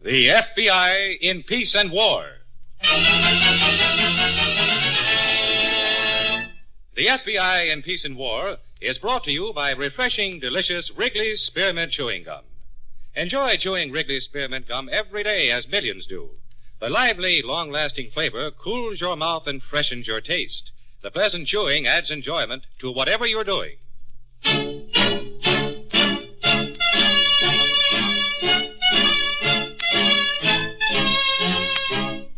The FBI in Peace and War. The FBI in Peace and War is brought to you by refreshing, delicious Wrigley's Spearmint Chewing Gum. Enjoy chewing Wrigley's Spearmint Gum every day as millions do. The lively, long-lasting flavor cools your mouth and freshens your taste. The pleasant chewing adds enjoyment to whatever you're doing.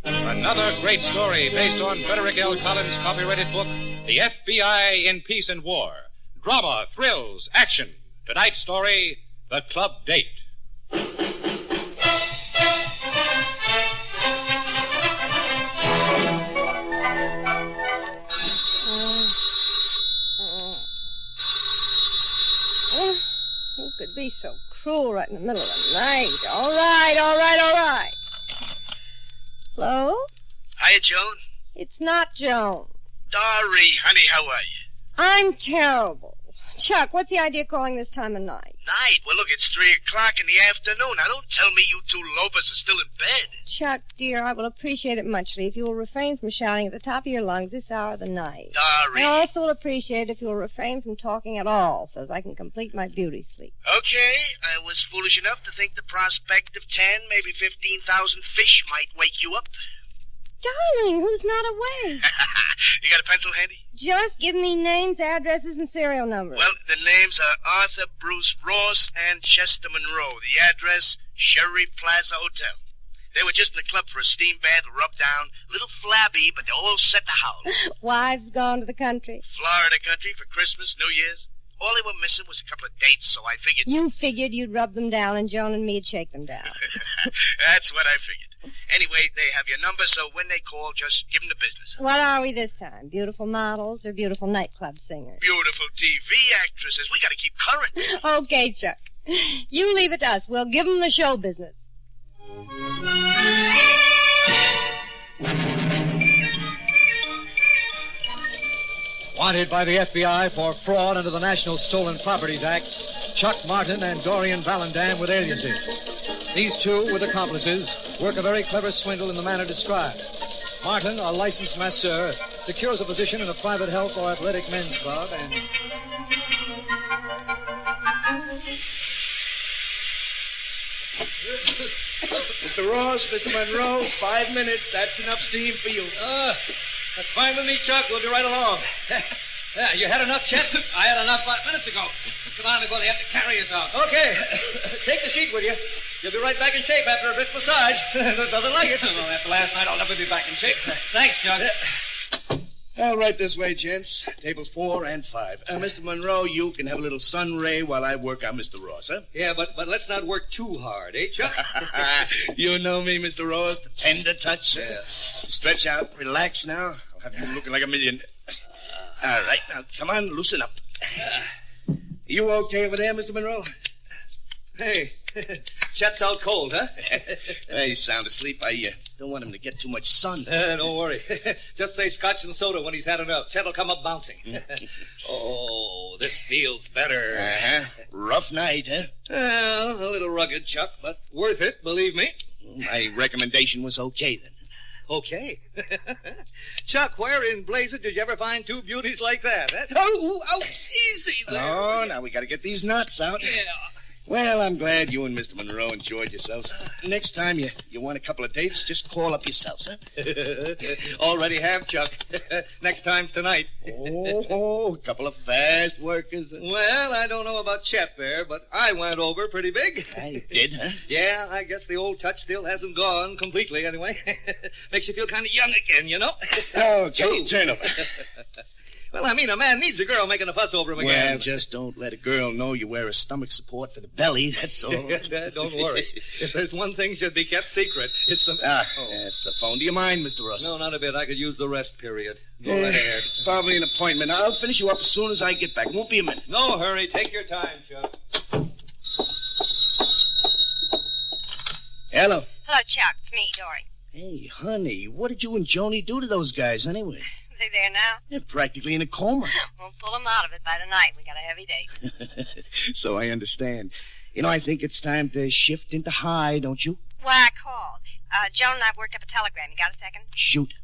Another great story based on Frederick L. Collins' copyrighted book, The FBI in Peace and War. Drama, thrills, action. Tonight's story, The Club Date. Who could be so cruel right in the middle of the night? All right. Hello? Hiya, Joan. It's not Joan. Dory, honey, how are you? I'm terrible. Chuck, what's the idea of calling this time of night? Night? Well, look, it's 3 o'clock in the afternoon. Now, don't tell me you two lopers are still in bed. Chuck, dear, I will appreciate it muchly if you will refrain from shouting at the top of your lungs this hour of the night. Dory. I also will appreciate it if you will refrain from talking at all so as I can complete my beauty sleep. Okay, I was foolish enough to think the prospect of 10, maybe 15,000 fish might wake you up. Darling, who's not awake? You got a pencil handy? Just give me names, addresses, and serial numbers. Well, the names are Arthur Bruce Ross and Chester Monroe. The address, Sherry Plaza Hotel. They were just in the club for a steam bath, a rub down, a little flabby, but they're all set to howl. Wives gone to the country? Florida country for Christmas, New Year's. All they were missing was a couple of dates, so I figured... You figured you'd rub them down and Joan and me'd shake them down. That's what I figured. Anyway, they have your number, so when they call, just give them the business. What are we this time? Beautiful models or beautiful nightclub singers? Beautiful TV actresses. We got to keep current. Okay, Chuck. You leave it to us. We'll give them the show business. Wanted by the FBI for fraud under the National Stolen Properties Act, Chuck Martin and Dorian Vallandam with aliases. These two, with accomplices, work a very clever swindle in the manner described. Martin, a licensed masseur, secures a position in a private health or athletic men's club and... Mr. Ross, Mr. Monroe, 5 minutes. That's enough steam for you. That's fine with me, Chuck. We'll be right along. Yeah, you had enough, Chet? I had enough 5 minutes ago. Come on, they're going to have to carry us out. Okay. Take the sheet with you. You'll be right back in shape after a brisk massage. Doesn't like it. Well, after last night, I'll never be back in shape. Thanks, Chuck. All right, this way, gents. Tables 4 and 5. Mr. Monroe, you can have a little sun ray while I work on Mr. Ross, huh? Yeah, but let's not work too hard, eh, Chuck? You know me, Mr. Ross, the tender touch. Stretch out, relax now. I'll have you looking like a million. All right, now, come on, loosen up. You okay over there, Mr. Monroe? Hey, Chet's out cold, huh? He's sound asleep. I don't want him to get too much sun. Don't worry. Just say scotch and soda when he's had enough. Chet'll come up bouncing. Oh, this feels better. Uh-huh. Rough night, huh? Well, a little rugged, Chuck, but worth it, believe me. My recommendation was okay, then. Okay. Chuck, where in blazes did you ever find two beauties like that? Huh? Oh, easy there. Oh, now we got to get these knots out. Yeah. Well, I'm glad you and Mr. Monroe enjoyed yourselves. Next time you want a couple of dates, just call up yourselves, huh? Already have, Chuck. Next time's tonight. Oh, a couple of fast workers. Well, I don't know about Chet there, but I went over pretty big. You did, huh? Yeah, I guess the old touch still hasn't gone completely, anyway. Makes you feel kind of young again, you know? Okay, turn over. Well, I mean, a man needs a girl making a fuss over him again. Well, just don't let a girl know you wear a stomach support for the belly, that's all. Don't worry. If there's one thing should be kept secret, it's the... That's the phone. Do you mind, Mr. Russell? No, not a bit. I could use the rest period. Go right ahead. It's probably an appointment. I'll finish you up as soon as I get back. Won't be a minute. No hurry. Take your time, Chuck. Hello. Hello, Chuck. It's me, Dory. Hey, honey, what did you and Joni do to those guys, anyway? They there now? They're practically in a coma. We'll pull them out of it by tonight. We got a heavy date. So I understand. I think it's time to shift into high, don't you? Why I called. Joan and I worked up a telegram. You got a second? Shoot.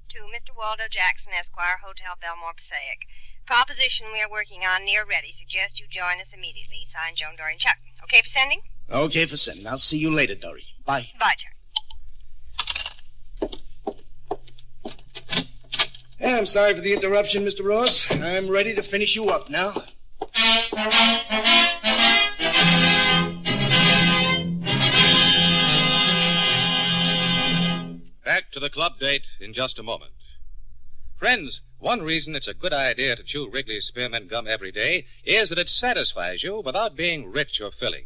To Mr. Waldo Jackson, Esquire, Hotel Belmore, Passaic. Proposition we are working on near ready. Suggest you join us immediately. Signed, Joan, Dory, and Chuck. Okay for sending? Okay for sending. I'll see you later, Dory. Bye. Bye, Chuck. Yeah, I'm sorry for the interruption, Mr. Ross. I'm ready to finish you up now. Back to the club date in just a moment. Friends, one reason it's a good idea to chew Wrigley's Spearmint Gum every day is that it satisfies you without being rich or filling.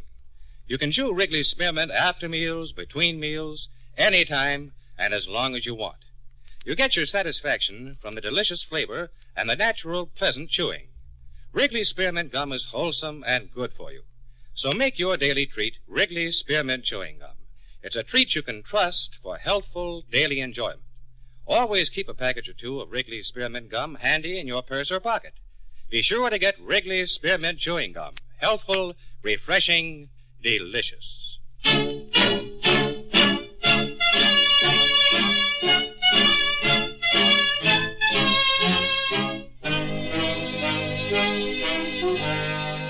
You can chew Wrigley's Spearmint after meals, between meals, anytime, and as long as you want. You get your satisfaction from the delicious flavor and the natural, pleasant chewing. Wrigley's Spearmint Gum is wholesome and good for you. So make your daily treat Wrigley's Spearmint Chewing Gum. It's a treat you can trust for healthful daily enjoyment. Always keep a package or two of Wrigley's Spearmint Gum handy in your purse or pocket. Be sure to get Wrigley's Spearmint Chewing Gum. Healthful, refreshing, delicious.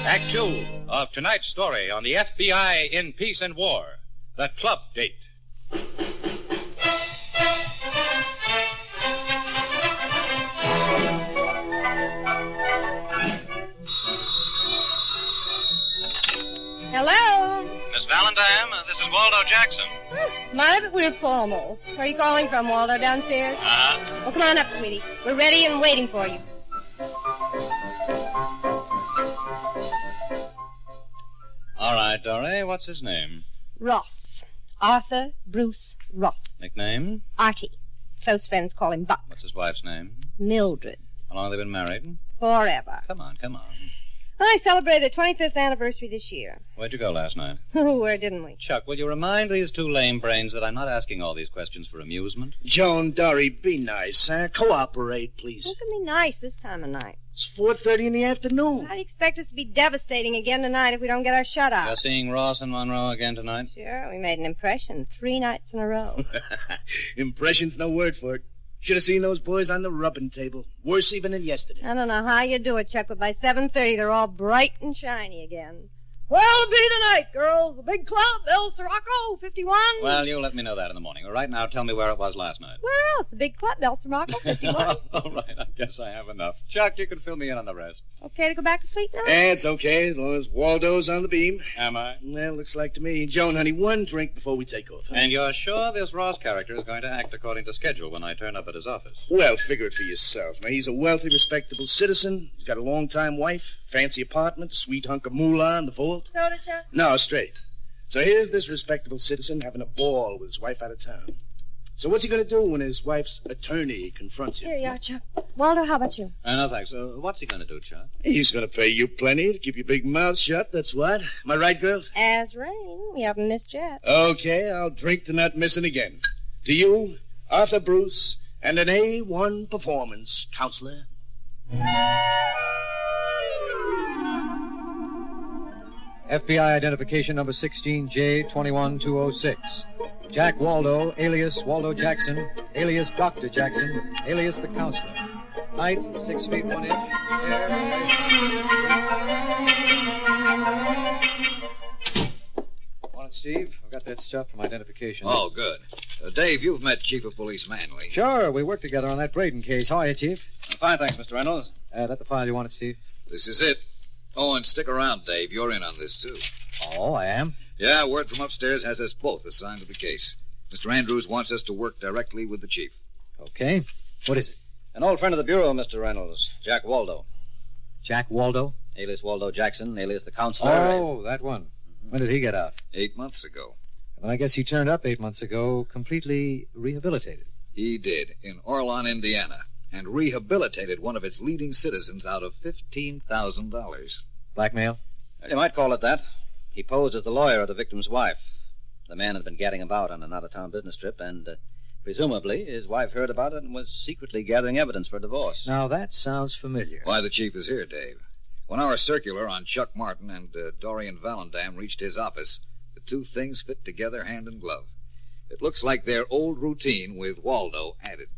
Act 2 of tonight's story on the FBI in Peace and War, The Club Date. Hello? Miss Valentine, this is Waldo Jackson. My, but we're formal. Where are you calling from, Waldo? Downstairs? Well, come on up, sweetie. We're ready and waiting for you. All right, Dory. What's his name? Ross. Arthur Bruce Ross. Nickname? Artie. Close friends call him Buck. What's his wife's name? Mildred. How long have they been married? Forever. Come on. I celebrated their 25th anniversary this year. Where'd you go last night? Where didn't we? Chuck, will you remind these two lame brains that I'm not asking all these questions for amusement? Joan, Dory, be nice. Cooperate, please. Look at me nice this time of night. It's 4:30 in the afternoon. How do you expect us to be devastating again tonight if we don't get our shutout? You're seeing Ross and Monroe again tonight? Sure, we made an impression 3 nights in a row. Impression's no word for it. Should have seen those boys on the rubbing table. Worse even than yesterday. I don't know how you do it, Chuck, but by 7:30 they're all bright and shiny again. Well, be tonight, girls. The big club, El Sirocco, 51. Well, you let me know that in the morning. Right now, tell me where it was last night. Where else? The big club, El Sirocco, 51. All right, I guess I have enough. Chuck, you can fill me in on the rest. Okay to go back to sleep now? It's okay, as long as Waldo's on the beam. Am I? Well, looks like to me. Joan, honey, one drink before we take off. Huh? And you're sure this Ross character is going to act according to schedule when I turn up at his office? Well, figure it for yourself. Now, he's a wealthy, respectable citizen. He's got a long-time wife, fancy apartment, sweet hunk of moolah in the vault. Soda, Chuck? No, straight. So here's this respectable citizen having a ball with his wife out of town. So what's he going to do when his wife's attorney confronts him? Here you are, Chuck. Waldo, how about you? No, thanks. What's he going to do, Chuck? He's going to pay you plenty to keep your big mouth shut, that's what. Am I right, girls? As rain. We haven't missed yet. Okay, I'll drink to not missing again. To you, Arthur Bruce, and an A1 performance, counselor. FBI identification number 16J21206. Jack Waldo, alias Waldo Jackson, alias Dr. Jackson, alias the counselor. Height, 6 feet 1 inch. Morning, Steve. I've got that stuff from identification. Oh, good. Dave, you've met Chief of Police Manley. Sure, we worked together on that Braden case. How are you, Chief? Fine, thanks, Mr. Reynolds. That the file you wanted, Steve? This is it. Oh, and stick around, Dave. You're in on this, too. Oh, I am? Yeah, word from upstairs has us both assigned to the case. Mr. Andrews wants us to work directly with the chief. Okay. What is it? An old friend of the Bureau, Mr. Reynolds. Jack Waldo. Jack Waldo? Alias Waldo Jackson, alias the counselor. Oh, that one. When did he get out? 8 months ago. Well, I guess he turned up 8 months ago, completely rehabilitated. He did, in Orlon, Indiana, and rehabilitated one of its leading citizens out of $15,000. Blackmail? Well, you might call it that. He posed as the lawyer of the victim's wife. The man had been gadding about on an out-of-town business trip, and presumably his wife heard about it and was secretly gathering evidence for divorce. Now, that sounds familiar. Why the chief is here, Dave. When our circular on Chuck Martin and Dorian Vallandam reached his office, the two things fit together hand in glove. It looks like their old routine with Waldo added.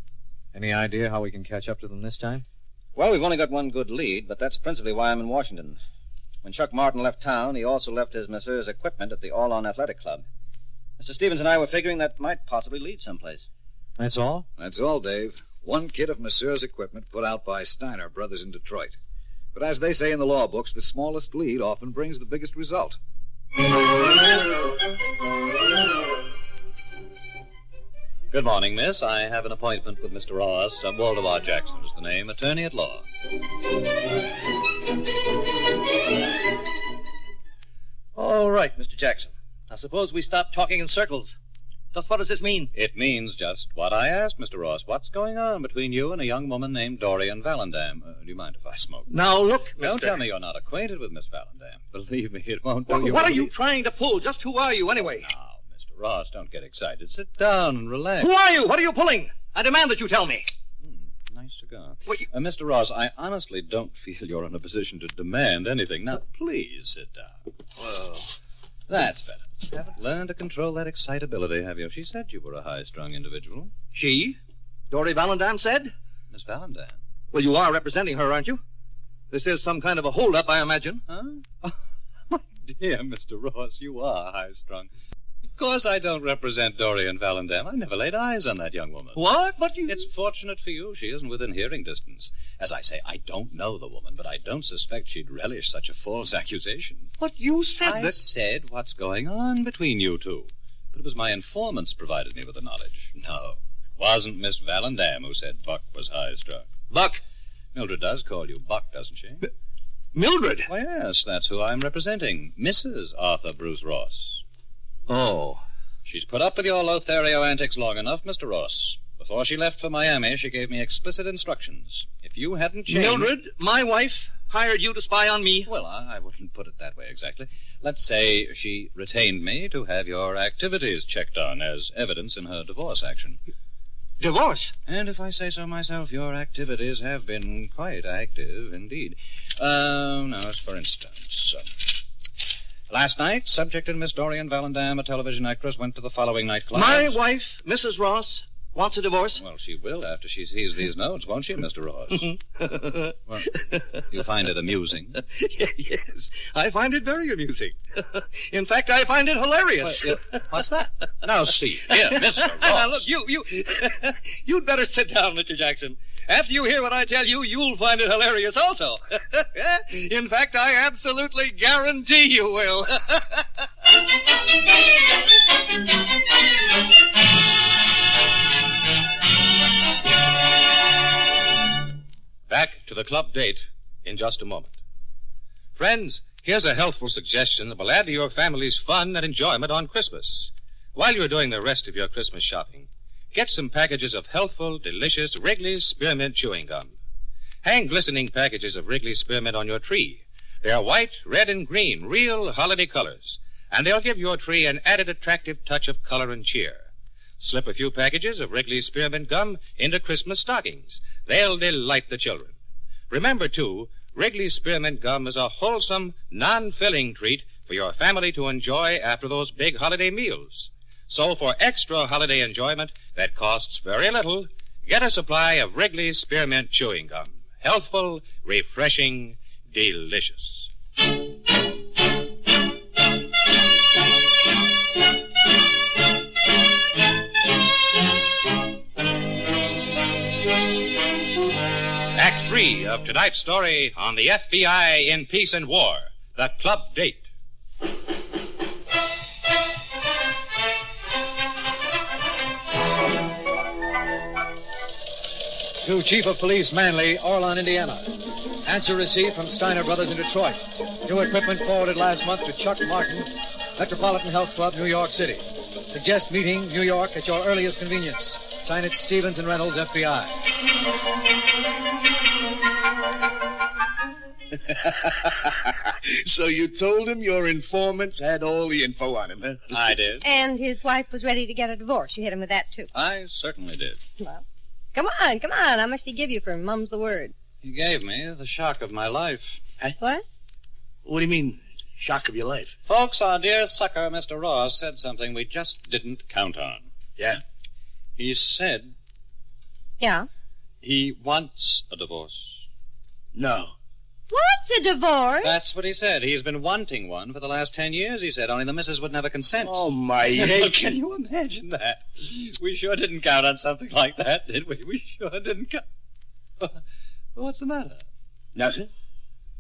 Any idea how we can catch up to them this time? Well, we've only got one good lead, but that's principally why I'm in Washington. When Chuck Martin left town, he also left his masseurs' equipment at the All-On Athletic Club. Mr. Stevens and I were figuring that might possibly lead someplace. That's all? That's all, Dave. One kit of masseurs' equipment put out by Steiner Brothers in Detroit. But as they say in the law books, the smallest lead often brings the biggest result. Good morning, miss. I have an appointment with Mr. Ross. Waldo R. Jackson is the name, attorney at law. All right, Mr. Jackson. Now, suppose we stop talking in circles. Just what does this mean? It means just what I asked, Mr. Ross. What's going on between you and a young woman named Dorian Vallandam? Do you mind if I smoke? Now, look, Don't Mister... tell me you're not acquainted with Miss Vallandam. Believe me, it won't do you. What are you trying to pull? Just who are you, anyway? Now, Mr. Ross, don't get excited. Sit down and relax. Who are you? What are you pulling? I demand that you tell me. Nice cigar. What, you... Mr. Ross, I honestly don't feel you're in a position to demand anything. Now, please sit down. Well... That's better. Haven't learned to control that excitability, have you? She said you were a high-strung individual. She? Dory Vallandam said? Miss Vallandam. Well, you are representing her, aren't you? This is some kind of a hold-up, I imagine. Huh? Oh, my dear Mr. Ross, you are high-strung. Of course I don't represent Dorian Vallandam. I never laid eyes on that young woman. What? But you... It's fortunate for you she isn't within hearing distance. As I say, I don't know the woman, but I don't suspect she'd relish such a false accusation. But you said I that... said what's going on between you two. But it was my informants provided me with the knowledge. No, it wasn't Miss Vallandam who said Buck was high-strung. Buck? Mildred does call you Buck, doesn't she? Mildred? Why, yes, that's who I'm representing. Mrs. Arthur Bruce Ross. Oh. She's put up with your Lothario antics long enough, Mr. Ross. Before she left for Miami, she gave me explicit instructions. If you hadn't changed... Mildred, my wife, hired you to spy on me? Well, I wouldn't put it that way exactly. Let's say she retained me to have your activities checked on as evidence in her divorce action. Divorce? And if I say so myself, your activities have been quite active indeed. Now, as for instance... Last night, subject and Miss Dorian Vallandam, a television actress, went to the following nightclub. My wife, Mrs. Ross, wants a divorce? Well, she will after she sees these notes, won't she, Mr. Ross? Well, you find it amusing? Yes, I find it very amusing. In fact, I find it hilarious. What's that? Now, see, here, Mr. Ross. Look, you'd better sit down, Mr. Jackson. After you hear what I tell you, you'll find it hilarious also. In fact, I absolutely guarantee you will. Back to the club date in just a moment. Friends, here's a helpful suggestion that will add to your family's fun and enjoyment on Christmas. While you're doing the rest of your Christmas shopping, get some packages of healthful, delicious Wrigley's Spearmint Chewing Gum. Hang glistening packages of Wrigley's Spearmint on your tree. They're white, red, and green, real holiday colors, and they'll give your tree an added attractive touch of color and cheer. Slip a few packages of Wrigley's Spearmint Gum into Christmas stockings. They'll delight the children. Remember, too, Wrigley's Spearmint Gum is a wholesome, non-filling treat for your family to enjoy after those big holiday meals. So for extra holiday enjoyment that costs very little, get a supply of Wrigley's Spearmint Chewing Gum. Healthful, refreshing, delicious. Act 3 of tonight's story on the FBI in Peace and War, The Club Date. To Chief of Police Manley, Orlon, Indiana. Answer received from Steiner Brothers in Detroit. New equipment forwarded last month to Chuck Martin, Metropolitan Health Club, New York City. Suggest meeting, New York, at your earliest convenience. Sign it Stevens and Reynolds, FBI. So you told him your informants had all the info on him, huh? I did. And his wife was ready to get a divorce. You hit him with that, too. I certainly did. Well, come on. How much did he give you for mum's the word? He gave me the shock of my life. Huh? What? What do you mean, shock of your life? Folks, our dear sucker, Mr. Ross, said something we just didn't count on. Yeah? He said Yeah. he wants a divorce. No. What's a divorce? That's what he said. He's been wanting one for the last 10 years, he said, only the missus would never consent. Oh, my Can you imagine that? We sure didn't count on something like that, did we? We sure didn't count. What's the matter? Nothing.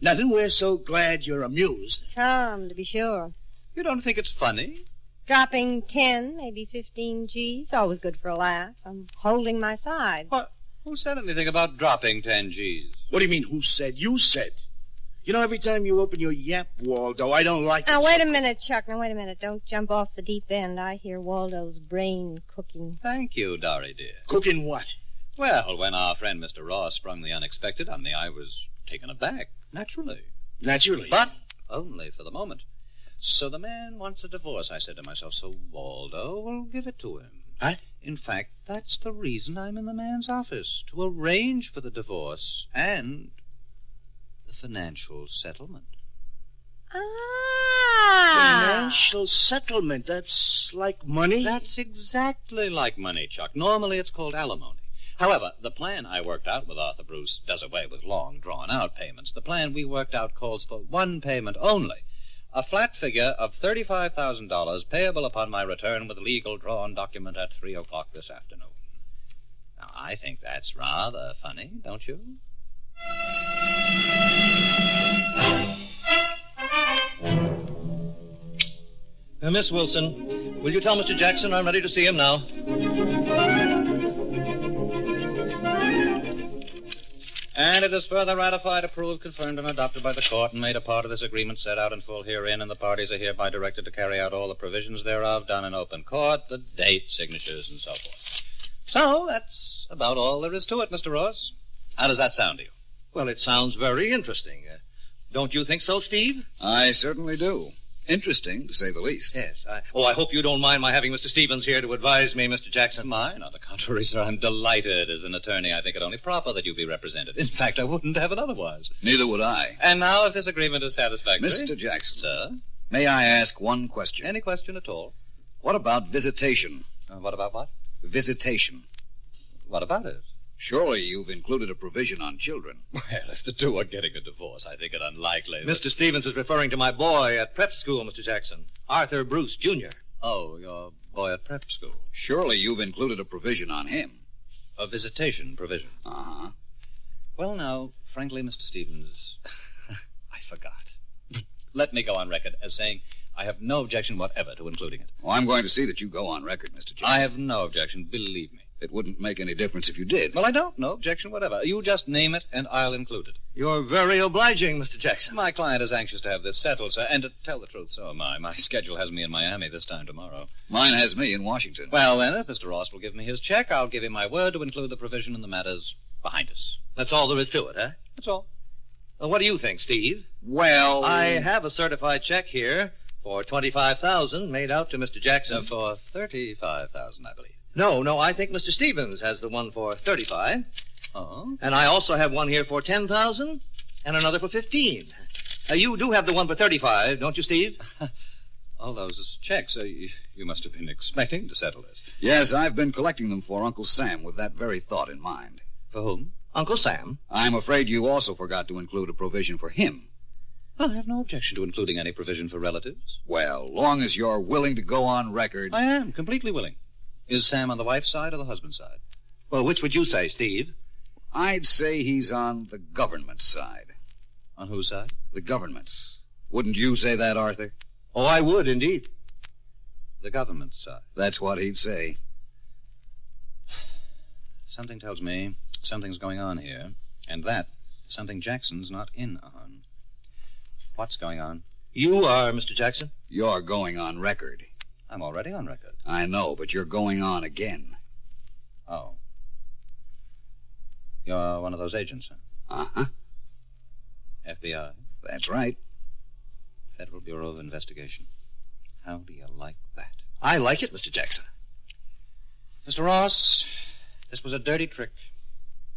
Nothing. We're so glad you're amused. Charm, to be sure. You don't think it's funny? Dropping 10, maybe 15 G's. Always good for a laugh. I'm holding my side. What? Who said anything about dropping 10 G's? What do you mean, who said? You said. You know, every time you open your yap, Waldo, I don't like it. Now, wait a minute, Chuck. Now, wait a minute. Don't jump off the deep end. I hear Waldo's brain cooking. Thank you, Dory, dear. Cooking what? Well, when our friend Mr. Ross sprung the unexpected on me, I was taken aback, naturally. Naturally. But only for the moment. So the man wants a divorce, I said to myself, so Waldo will give it to him. Huh? In fact, that's the reason I'm in the man's office, to arrange for the divorce and the financial settlement. Ah! Financial settlement. That's like money? That's exactly like money, Chuck. Normally it's called alimony. However, the plan I worked out with Arthur Bruce does away with long, drawn-out payments. The plan we worked out calls for one payment only. A flat figure of $35,000 payable upon my return with a legal drawn document at 3 o'clock this afternoon. Now, I think that's rather funny, don't you? Miss Wilson, will you tell Mr. Jackson I'm ready to see him now? And it is further ratified, approved, confirmed, and adopted by the court, and made a part of this agreement set out in full herein, and the parties are hereby directed to carry out all the provisions thereof, done in open court, the date, signatures, and so forth. So, that's about all there is to it, Mr. Ross. How does that sound to you? Well, it sounds very interesting. Don't you think so, Steve? I certainly do. Interesting, to say the least. Yes. I hope you don't mind my having Mr. Stevens here to advise me, Mr. Jackson. Mine? On the contrary, sir, I'm delighted. As an attorney, I think it only proper that you be represented. In fact, I wouldn't have it otherwise. Neither would I. And now, if this agreement is satisfactory... Mr. Jackson. Sir? May I ask one question? Any question at all? What about visitation? What about what? Visitation. What about it? Surely you've included a provision on children. Well, if the two are getting a divorce, I think it unlikely. Mr. Stevens is referring to my boy at prep school, Mr. Jackson. Arthur Bruce, Jr. Oh, your boy at prep school. Surely you've included a provision on him. A visitation provision. Uh-huh. Well, now, frankly, Mr. Stevens, I forgot. Let me go on record as saying I have no objection whatever to including it. Well, I'm going to see that you go on record, Mr. Jackson. I have no objection, believe me. It wouldn't make any difference if you did. Well, I don't. No objection whatever. You just name it, and I'll include it. You're very obliging, Mr. Jackson. My client is anxious to have this settled, sir, and to tell the truth, so am I. My schedule has me in Miami this time tomorrow. Mine has me in Washington. Well, then, if Mr. Ross will give me his check, I'll give him my word to include the provision in the matters behind us. That's all there is to it, huh? That's all. Well, what do you think, Steve? Well... I have a certified check here for $25,000 made out to Mr. Jackson. For $35,000, I believe. No, I think Mr. Stevens has the one for $35,000. Oh? And I also have one here for $10,000 and another for $15,000. You do have the one for $35,000, don't you, Steve? All those checks. You must have been expecting to settle this. Yes, I've been collecting them for Uncle Sam with that very thought in mind. For whom? Uncle Sam. I'm afraid you also forgot to include a provision for him. Well, I have no objection to including any provision for relatives. Well, long as you're willing to go on record... I am, completely willing. Is Sam on the wife's side or the husband's side? Well, which would you say, Steve? I'd say he's on the government's side. On whose side? The government's. Wouldn't you say that, Arthur? Oh, I would, indeed. The government's side. That's what he'd say. Something tells me something's going on here, and that something Jackson's not in on. What's going on? You are, Mr. Jackson. You're going on record. I'm already on record. I know, but you're going on again. Oh. You're one of those agents, huh? Uh-huh. F.B.I. That's right. Federal Bureau of Investigation. How do you like that? I like it, Mr. Jackson. Mr. Ross, this was a dirty trick,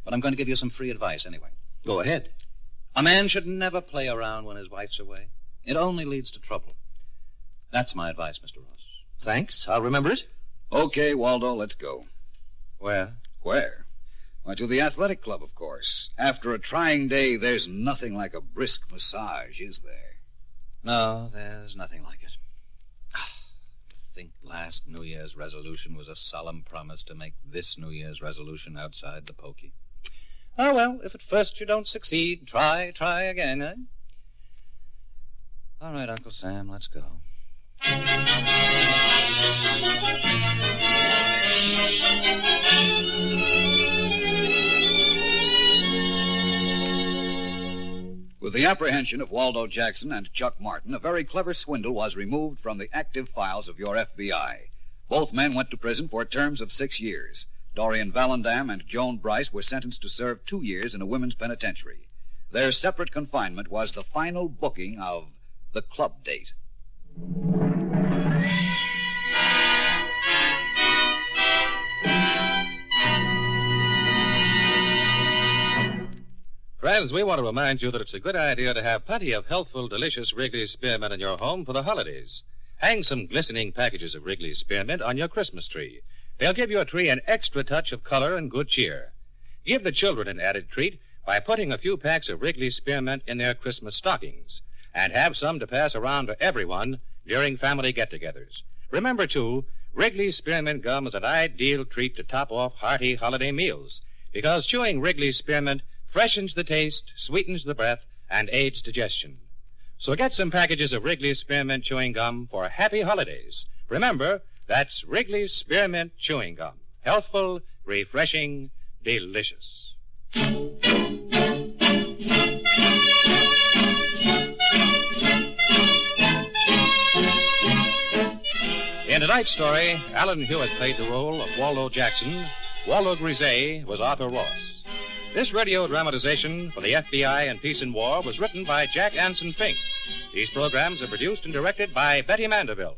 but I'm going to give you some free advice anyway. Go ahead. A man should never play around when his wife's away. It only leads to trouble. That's my advice, Mr. Ross. Thanks. I'll remember it. Okay, Waldo, let's go. Where? Where? Why, to the athletic club, of course. After a trying day, there's nothing like a brisk massage, is there? No, there's nothing like it. To think last New Year's resolution was a solemn promise to make this New Year's resolution outside the pokey. Oh, well, if at first you don't succeed, try again, eh? All right, Uncle Sam, let's go. With the apprehension of Waldo Jackson and Chuck Martin, a very clever swindle was removed from the active files of your FBI. Both men went to prison for terms of 6 years. Dorian Vallandam and Joan Bryce were sentenced to serve 2 years in a women's penitentiary. Their separate confinement was the final booking of the club date. Friends, we want to remind you that it's a good idea to have plenty of healthful, delicious Wrigley's Spearmint in your home for the holidays. Hang some glistening packages of Wrigley's Spearmint on your Christmas tree. They'll give your tree an extra touch of color and good cheer. Give the children an added treat by putting a few packs of Wrigley's Spearmint in their Christmas stockings. And have some to pass around to everyone during family get-togethers. Remember, too, Wrigley's Spearmint Gum is an ideal treat to top off hearty holiday meals, because chewing Wrigley's Spearmint freshens the taste, sweetens the breath, and aids digestion. So get some packages of Wrigley's Spearmint Chewing Gum for happy holidays. Remember, that's Wrigley's Spearmint Chewing Gum. Healthful, refreshing, delicious. In tonight's story, Alan Hewitt played the role of Waldo Jackson. Waldo Grisey was Arthur Ross. This radio dramatization for the FBI and Peace and War was written by Jack Anson Fink. These programs are produced and directed by Betty Mandeville.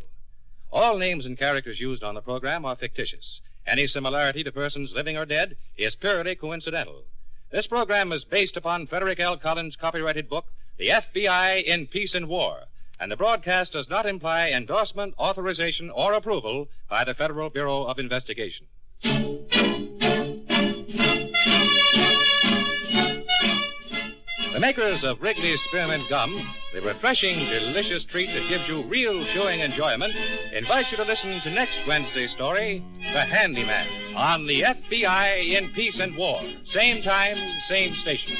All names and characters used on the program are fictitious. Any similarity to persons living or dead is purely coincidental. This program is based upon Frederick L. Collins' copyrighted book, The FBI in Peace and War, and the broadcast does not imply endorsement, authorization, or approval by the Federal Bureau of Investigation. The makers of Wrigley's Spearmint Gum, the refreshing, delicious treat that gives you real chewing enjoyment, invite you to listen to next Wednesday's story, The Handyman, on the FBI in Peace and War. Same time, same station.